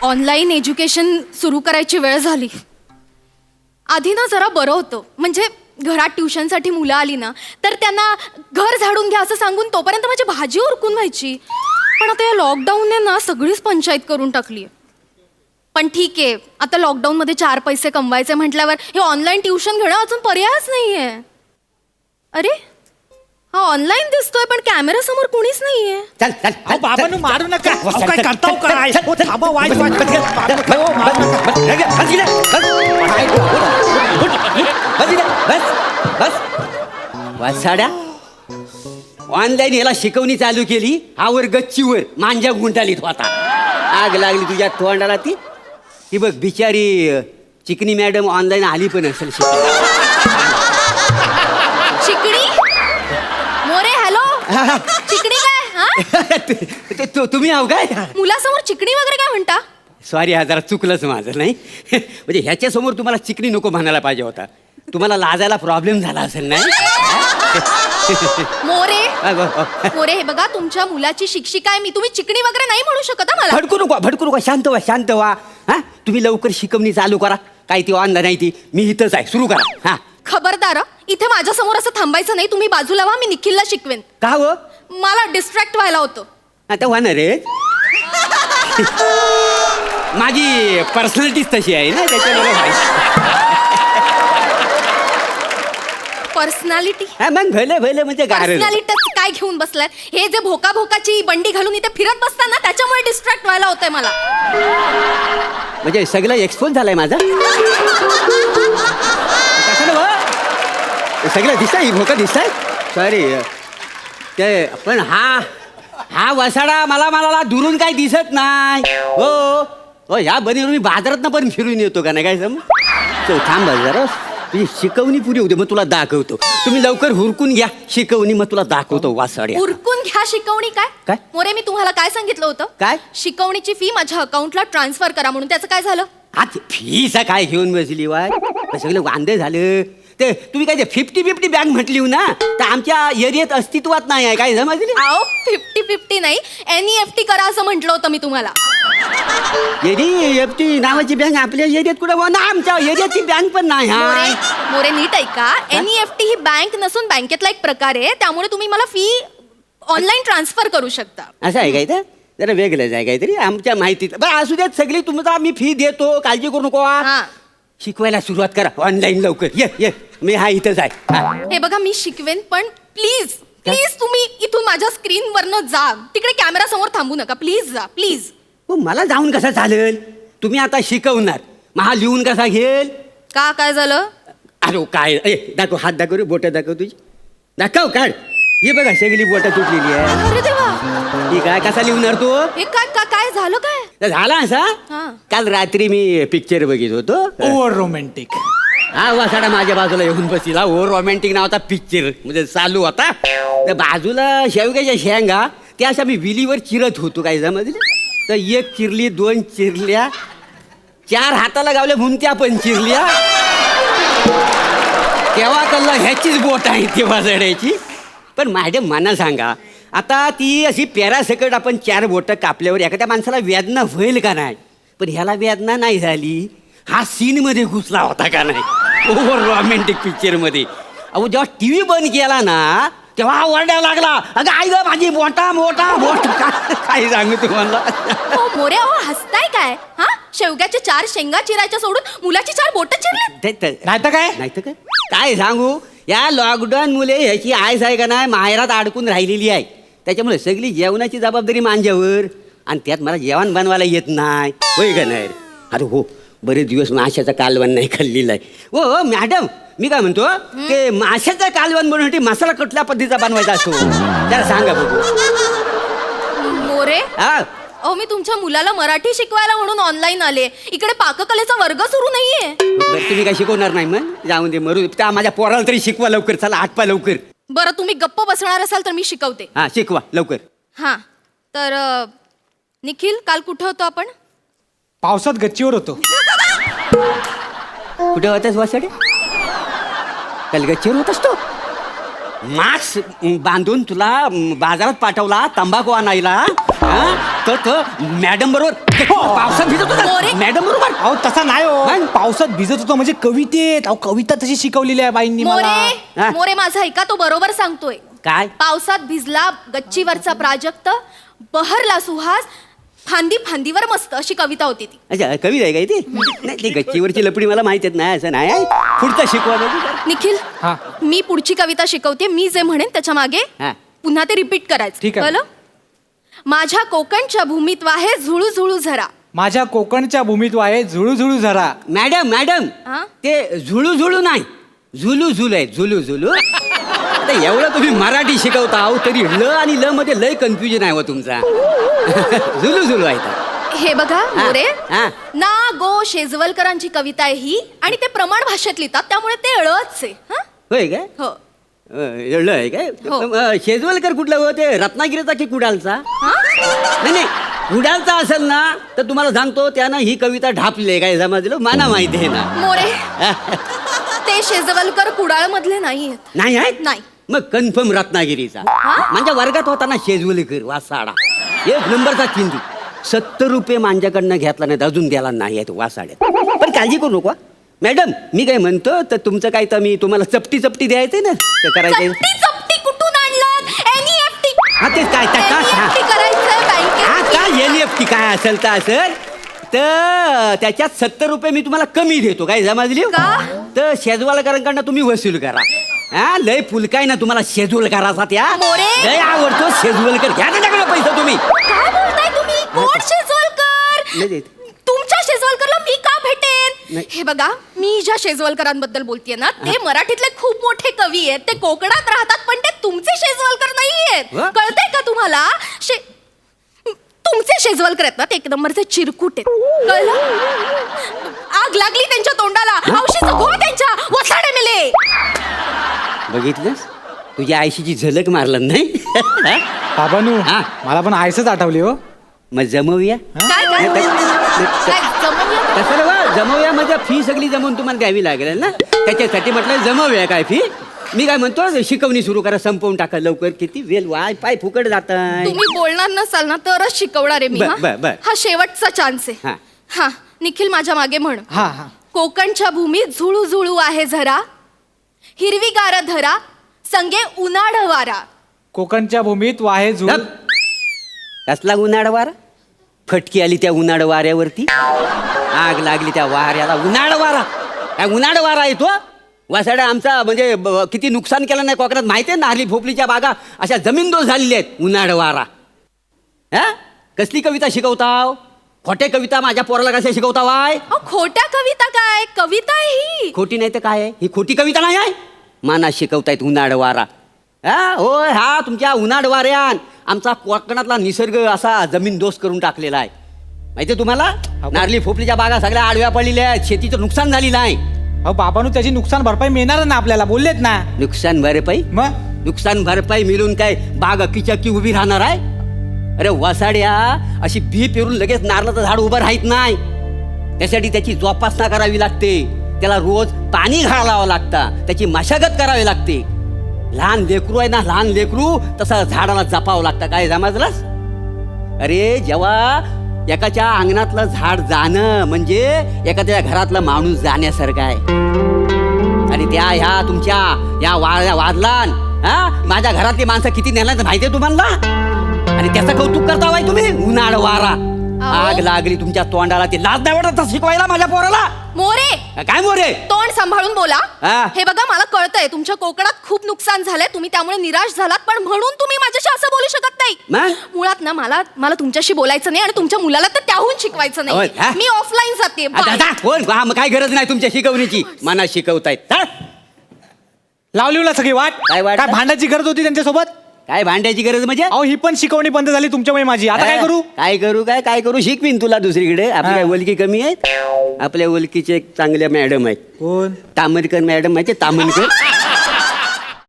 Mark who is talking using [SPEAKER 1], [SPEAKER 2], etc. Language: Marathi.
[SPEAKER 1] ऑनलाईन एज्युकेशन सुरू करायची वेळ झाली. आधी ना जरा बरं होतं, म्हणजे घरात ट्युशनसाठी मुलं आली ना तर त्यांना घर झाडून घ्या असं सांगून तोपर्यंत माझी भाजी उरकून व्हायची. पण आता या लॉकडाऊनने ना सगळीच पंचायत करून टाकली. पण ठीक आहे, आता लॉकडाऊनमध्ये 4 पैसे कमवायचे म्हटल्यावर हे ऑनलाईन ट्युशन घेणं अजून पर्यायच नाहीये. अरे हा ऑनलाईन दिसतोय पण कॅमेरा समोर कोणीच नाहीये.
[SPEAKER 2] चल चल
[SPEAKER 3] अहो बाबांनो मारू नका. अहो, काय करताव काय? हो, थांबा, वाईट
[SPEAKER 2] वासाड्या ऑनलाईन याला शिकवणी चालू केली. आवर गच्चीवर मांजा गुंडालीत होता. आग लागली तुझ्या तोंडाला. ती बघ बिचारी चिकनी मॅडम ऑनलाईन आली पण असेल
[SPEAKER 1] चिकणी मोरे. हॅलो चिकणी काय? हा
[SPEAKER 2] तुम्ही आहो काय?
[SPEAKER 1] मुलासमोर चिकणी वगैरे काय म्हणता?
[SPEAKER 2] सॉरी, हा जरा चुकलंच माझं. नाही म्हणजे ह्याच्यासमोर तुम्हाला चिकनी नको म्हणायला पाहिजे होता. तुम्हाला लाजायला प्रॉब्लेम झाला असेल नाही.
[SPEAKER 1] मोरे मोरे हे बघा, तुमच्या मुलाची शिक्षिका आहे मी. तुम्ही चिकणी वगैरे नाही म्हणू शकत हा मला.
[SPEAKER 2] भडकू नका. शांत व्हा. हा तुम्ही लवकर शिकवणी चालू करा. काय ती ऑनलाईन नाही ती मी इथंच आहे. सुरू करा. हा
[SPEAKER 1] खबरदार, इथे माझ्या समोर असं थांबायचं नाही. तुम्ही बाजूला व्हा, मी निखिलला शिकवेन.
[SPEAKER 2] का हो?
[SPEAKER 1] मला डिस्ट्रॅक्ट व्हायला होतं.
[SPEAKER 2] आता होणार रे. माझी पर्सनॅलिटीच तशी आहे ना, त्याच्यामुळे
[SPEAKER 1] पर्सनॅलिटी.
[SPEAKER 2] मग भले म्हणजे
[SPEAKER 1] पर्सनॅलिटी काय घेऊन बसलाय? हे जे भोकाची बंडी घालून इथे फिरत बसता ना, त्याच्यामुळे डिस्ट्रॅक्ट व्हायला होतंय मला.
[SPEAKER 2] म्हणजे सगळं एक्सपोज झालंय माझा. सगळं दिसतंय, भोका दिसतंय. सॉरी ते पण हा वसाडा मला दुरून काही दिसत नाही. हो ह्या बनीवर मी बाजारात पण फिरून येतो का नाही काय समज. थांब जरा, तुझी शिकवणी पुरी होते मग तुला दाखवतो. तुम्ही लवकर हुरकून घ्या शिकवणी, मग तुला दाखवतो वासाड्या.
[SPEAKER 1] उरकून घ्या शिकवणी काय?
[SPEAKER 2] काय?
[SPEAKER 1] मोरे मी तुम्हाला काय सांगितलं होतं?
[SPEAKER 2] काय?
[SPEAKER 1] शिकवणीची फी माझ्या अकाउंटला ट्रान्सफर करा म्हणून. त्याचं काय झालं?
[SPEAKER 2] हा फीचा काय घेऊन बसली वाय? सगळं वांदे झालं. ते तुम्ही काय ते 50-50 बँक म्हटली हो ना, तर आमच्या एरियात अस्तित्वात नाही आहे. काय समजली?
[SPEAKER 1] अहो 50-50 नाही, NEFT करा असं म्हटलं होतं मी तुम्हाला.
[SPEAKER 2] NEFT नावाची बँक आपल्या एरियात कुठे? ना आमच्या एरियाची बँक पण नाही.
[SPEAKER 1] मोरे नीट ऐका, NEFT ही बँक नसून बँकेतला एक प्रकार आहे. त्यामुळे तुम्ही मला फी ऑनलाईन ट्रान्सफर करू शकता.
[SPEAKER 2] असं आहे काय? तर जरा वेगळंच आहे काहीतरी आमच्या माहितीत. बरं असू देत, सगळी तुमचा मी फी देतो, काळजी करू नको. शिकवायला सुरुवात करा ऑनलाईन लवकर. ये मी इथंच आहे.
[SPEAKER 1] हे बघा मी शिकवेन, पण प्लीज तुम्ही इथून माझ्या स्क्रीनवरनं जा. तिकडे कॅमेरा समोर थांबू नका. प्लीज जा, प्लीज.
[SPEAKER 2] हो मला जाऊन कसं चालेल? तुम्ही आता शिकवणार, महा लिहून कसा घेल?
[SPEAKER 1] का काय झालं?
[SPEAKER 2] अरे काय दाखव, हात दाखव रे, बोटं दाखव तुझी. दाखव काढ. हे बघा सगळी बोटं तुटलेली आहे.
[SPEAKER 1] अरे देवा,
[SPEAKER 2] ठीक आहे. कसा लिहणार तू?
[SPEAKER 1] हे काय झालं काय?
[SPEAKER 2] झाला असा. काल रात्री मी पिक्चर बघित होतो.
[SPEAKER 3] Over romantic.
[SPEAKER 2] हा वासाडा माझ्या बाजूला येऊन बसला. ओव्हर रोमॅन्टिक नावाचा पिक्चर म्हणजे चालू होता. तर बाजूला शेवग्याच्या शेंगा त्या अशा मी विलीवर चिरत होतो. काय समजलं? तर 1 चिरली, 2 चिरल्या, 4 हाताला गावल्या म्हणून त्या पण चिरल्या. तेव्हा कल्ला ह्याचीच बोट आहे तेव्हा जडायची. पण मॅडम मला सांगा, आता ती अशी पेरासकट आपण 4 बोटं कापल्यावर एखाद्या माणसाला वेदना होईल का नाही? पण ह्याला वेदना नाही झाली. हा सीनमध्ये घुसला होता का नाही ओव्हर रोमॅन्टिक पिक्चरमध्ये. अहो जेव्हा TV बंद केला ना तेव्हा ओरडायला लागला, अगं आई ग माझी मोठा काय सांगू तुम्हाला.
[SPEAKER 1] मोरे अहो हसताय काय? शेवग्याच्या 4 शेंगा चिरायच्या सोडून मुलाची 4 बोटं चिरली.
[SPEAKER 3] नाही तर काय
[SPEAKER 2] काय सांगू, या लॉकडाऊन मुले ह्याची आयस आहे का नाही माहेरात अडकून राहिलेली आहे. त्याच्यामुळे सगळी जेवणाची जबाबदारी माझ्यावर, आणि त्यात मला जेवण बनवायला येत नाही. होय का नाही? अरे हो, बरेच दिवस माशाचा कालवण नाही खाल्लेला आहे. हो मॅडम, मी काय म्हणतो, ते माशाचा कालवण बनवण्यासाठी मसाला कुठल्या पद्धतीचा बनवायचा असतो त्याला सांगा बघू.
[SPEAKER 1] मोरे अहो मी तुमच्या मुलाला मराठी शिकवायला म्हणून ऑनलाईन आले. इकडे पाककलेचा वर्ग सुरू नाहीये.
[SPEAKER 2] बरं तुम्ही काय शिकवणार नाही? मग जाऊन दे, मरू. त्या माझ्या पोराला तरी शिकवा लवकर. चला आटपा लवकर.
[SPEAKER 1] बरं तुम्ही गप्प बसणार असाल तर मी शिकवते.
[SPEAKER 2] शिकवा लवकर.
[SPEAKER 1] तर निखिल काल कुठं होतो आपण?
[SPEAKER 3] पावसात गच्चीवर होतो.
[SPEAKER 2] कुठे होतास वासाडे? काल गच्चीवर होतास तो? मास्क बांधून तुला बाजारात पाठवला तंबाखू आणायला तर मॅडम बरोबर पावसात भिजत
[SPEAKER 1] मोरे.
[SPEAKER 2] होता मॅडम बरोबर.
[SPEAKER 3] अहो तसा नाही हो
[SPEAKER 2] मग?
[SPEAKER 3] पावसात भिजत होतो म्हणजे कवितेत अहो कविता तशी शिकवलेली आहे बाईंनी मला
[SPEAKER 1] मोरे
[SPEAKER 2] हा?
[SPEAKER 1] मोरे माझा ऐका, तो बरोबर सांगतोय.
[SPEAKER 2] काय
[SPEAKER 1] पावसात भिजला गच्चीवरचा प्राजक्त, बहरला सुहास, फांदी फांदीवर मस्त, अशी कविता होती ती.
[SPEAKER 2] अच्छा कविता आहे काय ती नाही ती गच्चीवरची लपडी मला माहित नाही असं नाही आहे. पुढचं शिकवा बघू जरा.
[SPEAKER 1] निखिल
[SPEAKER 3] हा.
[SPEAKER 1] मी पुढची कविता शिकवते, मी जे म्हणेन त्याच्या मागे
[SPEAKER 2] हा.
[SPEAKER 1] पुन्हा ते रिपीट करायचं.
[SPEAKER 3] ठीक आहे.
[SPEAKER 1] कळलं? माझ्या कोकणच्या भूमीत वाहे झुळू झुळू झरा.
[SPEAKER 3] माझ्या कोकणच्या भूमीत आहे झुळू झुळू झरा.
[SPEAKER 2] मॅडम मॅडम
[SPEAKER 1] हा?
[SPEAKER 2] ते झुळू झुळू नाही झुलू झुलू आहे झुलू झुलू. आता एवढं तुम्ही मराठी शिकवता आहो तरी ल आणि ल मध्ये लय कन्फ्युजन आहे हो तुमचा. झुलू झुलू आहे तर.
[SPEAKER 1] हे बघा मोरे,
[SPEAKER 2] हा.
[SPEAKER 1] ना गो शेजवलकरांची कविता आहे ही, आणि ते प्रमाण भाषेत लिहितात त्यामुळे ते ळच आहे. हा?
[SPEAKER 2] होय काय
[SPEAKER 1] हो.
[SPEAKER 2] ल आहे काय
[SPEAKER 1] हो.
[SPEAKER 2] शेजवलकर कुठलं हो ते रत्नागिरीचा की कुडालचा.
[SPEAKER 1] हा?
[SPEAKER 2] नाही नाही कुडालचा असेल ना तर तुम्हाला सांगतो त्यानं ही कविता ढापली आहे काय समजलं मला माहिती आहे ना.
[SPEAKER 1] मोरे ते शेजवलकर कुडाळ मधले नाही आहेत.
[SPEAKER 2] नाही आहेत
[SPEAKER 1] नाही.
[SPEAKER 2] मग कन्फर्म रत्नागिरीचा.
[SPEAKER 1] हा?
[SPEAKER 2] माझ्या वर्गात होता ना शेजवलकर वासाडा एक नंबरचा चिंदी. 70 रुपये माझ्याकडनं घेतला नाही अजून द्यायला नाही आहेत वासाड्यात. पण काळजी करू नको मॅडम. मी काय म्हणतो तर तुमचं काय तर मी तुम्हाला चपटी चपटी द्यायचंय ना ते करायचंय.
[SPEAKER 1] चपटी चपटी कुठून आणलं? NEFT.
[SPEAKER 2] हा तेच काय
[SPEAKER 1] NEFT करायचंय
[SPEAKER 2] हा
[SPEAKER 1] बँकेत.
[SPEAKER 2] काय NEFT काय असेल तर असेल तर त्याच्यात 70 रुपये मी तुम्हाला कमी देतो काय समजली.
[SPEAKER 1] का?
[SPEAKER 2] तर शेजवालकरांकडनं तुम्ही वसूल करा. हा लय फुलकाय ना तुम्हाला शेजवलकराचा त्या
[SPEAKER 1] मोरे.
[SPEAKER 2] लय आवडतो शेजवलकर. घ्या त्याच्याकडे पैसे तुम्ही.
[SPEAKER 1] काय बोलताय तुम्ही? कोण शेजवलकर?
[SPEAKER 2] नाही देत.
[SPEAKER 1] तुमच्या शेजवलकरला मी का भेटेन?
[SPEAKER 2] नाही.
[SPEAKER 1] हे बघा, मी ज्या शेजवलकरांबद्दल बोलतेय ना ते मराठीतले खूप मोठे कवी आहेत. ते कोकणात राहतात पण ते तुमचे शेजवलकर नाहीयेत.
[SPEAKER 2] वा?
[SPEAKER 1] कळतंय का तुम्हाला? तुमचे शेजवलकर आहेत ना ते एक नंबरचे चिरकुट आहेत. कळलं? आग लागली त्यांच्या तोंडाला, हौशीचं घो त्यांच्या वसाडे मेले.
[SPEAKER 2] बघितलंस तुझ्या आयशीची झलक मारलं नाही. हा?
[SPEAKER 3] बाबानू
[SPEAKER 2] हा.
[SPEAKER 3] मला पण आयसच आठवली हो.
[SPEAKER 2] मग जमवूया.
[SPEAKER 1] काय काय काय जमवूया का?
[SPEAKER 2] तसं रे जमवूया म्हणजे फी सगळी जमवून तुम्हाला द्यावी लागेल ना त्याच्यासाठी म्हटलं जमवूया काय फी. मी काय म्हणतो शिकवणी सुरू करा संपवून टाका लवकर. किती वेल वाय पाय फुकट जात.
[SPEAKER 1] तुम्ही बोलणार नसाल ना तरच शिकवणार आहे मी.
[SPEAKER 2] बर,
[SPEAKER 1] हा?
[SPEAKER 2] बर, बर.
[SPEAKER 1] हा शेवटचा चान्स आहे.
[SPEAKER 2] हा.
[SPEAKER 1] हा निखिल माझ्या मागे म्हण.
[SPEAKER 3] हा हा
[SPEAKER 1] कोकणच्या भूमीत झुळू झुळू आहे झरा, हिरवीगार धरा संगे उन्हाळ वारा.
[SPEAKER 3] कोकणच्या भूमीत वाहे झुळ.
[SPEAKER 2] कसला उन्हाळ वारा. फटकी आली त्या उन्हाळ वाऱ्यावरती. आग लागली त्या वाऱ्याला. उन्हाळ वारा काय उन्हाळ वारा येतो. वासाड्या आमचा म्हणजे किती नुकसान केलं नाही कोकणात माहिती आहे. नारली भोपळीच्या बागा अशा जमीनदोस झालेल्या आहेत. उन्हाळ वारा. हा कसली कविता शिकवताव. खोटे कविता माझ्या पोराला कशा शिकवतावाय.
[SPEAKER 1] अहो, खोट्या कविता काय? कविता आहे ही.
[SPEAKER 2] खोटी नाही तर काय आहे ही. खोटी कविता नाही आहे. माना शिकवतायत उन्हाळ वारा. हा होय हा तुमच्या उन्हाळ वाऱ्यान आमचा कोकणातला निसर्ग असा जमीनदोस्त करून टाकलेला आहे. माहितीये तुम्हाला. नारली फोपलीच्या बागा सगळ्या आडव्या पडलेल्या आहेत. शेतीचं नुकसान झालेलं आहे.
[SPEAKER 3] अहो बाबानू त्याची नुकसान भरपाई मिळणार ना आपल्याला बोललेत ना.
[SPEAKER 2] नुकसान भरपाई.
[SPEAKER 3] मग
[SPEAKER 2] नुकसान भरपाई मिळून काय बाग अक्कीचक्की उभी राहणार आहे. अरे वसाड्या अशी बी पेरून लगेच नारळाचं झाड उभं राहत नाही. त्यासाठी त्याची जोपासना करावी लागते. त्याला रोज पाणी घालावं लागतं. त्याची मशागत करावी लागते. लहान लेकरू आहे ना लहान लेकरू तसं झाडाला जपावं लागतं. काय समजलंस. अरे जेव्हा एकाच्या अंगणातलं झाड जाणं म्हणजे एखाद्या घरातलं माणूस जाण्यासारखं आहे. आणि त्या ह्या तुमच्या या वादलान हा माझ्या घरातली माणसं किती नेल्याचं माहितीये तुम्हाला. आणि त्याचं कौतुक करता बाई तुम्ही. उन्हाळ वारा आग लागली तुमच्या तोंडाला. ते लाज नाही वाटत शिकवायला माझ्या पोराला.
[SPEAKER 1] मोरे
[SPEAKER 2] काय मोरे.
[SPEAKER 1] तोंड सांभाळून बोला.
[SPEAKER 2] हा.
[SPEAKER 1] हे बघा मला कळतंय तुमच्या कोकणात खूप नुकसान झालंय. तुम्ही त्यामुळे निराश झालात पण म्हणून तुम्ही माझ्याशी असं बोलू शकत नाही.
[SPEAKER 2] मग?
[SPEAKER 1] मुळात ना मला तुमच्याशी बोलायचं नाही आणि तुमच्या मुलाला तर त्याहून शिकवायचं
[SPEAKER 2] होय, हा?
[SPEAKER 1] नाही. मी ऑफलाईन जाते.
[SPEAKER 2] काय गरज नाही तुमच्या शिकवणीची. मना शिकवतायत.
[SPEAKER 3] लावलीला सगळी वाट.
[SPEAKER 2] काय वाट?
[SPEAKER 3] काय भांडायची गरज होती त्यांच्यासोबत.
[SPEAKER 2] काय भांड्याची गरज म्हणजे.
[SPEAKER 3] अहो ही पण शिकवणी बंद झाली तुमच्यामुळे माझी. आता काय करू.
[SPEAKER 2] काय करू शिकवीन तुला दुसरीकडे. आपल्या
[SPEAKER 3] हा.
[SPEAKER 2] ओळखी कमी आहेत. आपल्या ओळखीचे एक चांगल्या मॅडम आहेत.
[SPEAKER 3] कोण.
[SPEAKER 2] तामनकर मॅडम माहिती तामनकर.